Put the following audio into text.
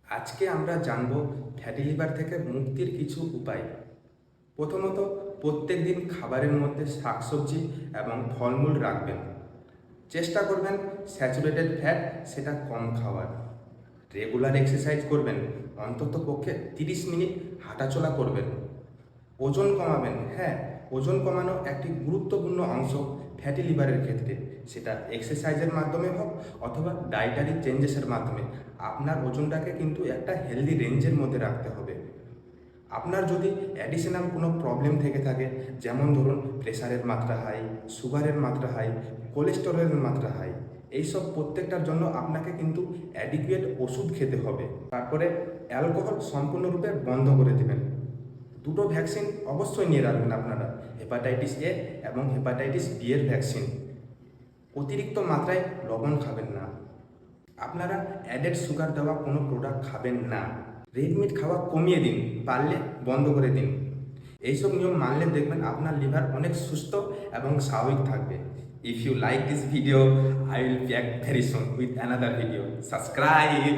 আজকে আমরা জানব ফ্যাটি লিভার থেকে মুক্তির কিছু উপায়। প্রথমত, প্রত্যেক দিন খাবারের মধ্যে শাকসবজি এবং ফলমূল রাখবেন। চেষ্টা করবেন স্যাচুরেটেড ফ্যাট সেটা কম খাওয়ার। রেগুলার এক্সারসাইজ করবেন, অন্তত পক্ষে 30 মিনিট হাঁটাচলা করবেন। ওজন কমাবেন, হ্যাঁ, ওজন কমানো একটি গুরুত্বপূর্ণ অংশ ফ্যাটি লিভারের ক্ষেত্রে। সেটা এক্সারসাইজের মাধ্যমে হোক অথবা ডায়েটারি চেঞ্জেসের মাধ্যমে। আপনার ওজনটাকে কিন্তু একটা হেলদি রেঞ্জের মধ্যে রাখতে হবে। আপনার যদি অ্যাডিশনাল কোনো প্রবলেম থেকে থাকে, যেমন ধরুন প্রেশারের মাত্রা হাই, সুগারের মাত্রা হাই, কোলেস্টেরলের মাত্রা হাই, এইসব প্রত্যেকটার জন্য আপনাকে কিন্তু অ্যাডিকুয়েট ওষুধ খেতে হবে। তারপরে অ্যালকোহল সম্পূর্ণরূপে বন্ধ করে দেবেন। দুটো ভ্যাকসিন অবশ্যই নিয়ে রাখবেন আপনারা, হেপাটাইটিস এ এবং হেপাটাইটিস বি এর ভ্যাকসিন। অতিরিক্ত মাত্রায় লবণ খাবেন না। আপনারা অ্যাডেড সুগার দেওয়া কোনো প্রোডাক্ট খাবেন না। রেড মিট খাওয়া কমিয়ে দিন, পারলে বন্ধ করে দিন। এইসব নিয়ম মানলে দেখবেন আপনার লিভার অনেক সুস্থ এবং স্বাভাবিক থাকবে। If you like this video, I will back very soon with another video. Subscribe.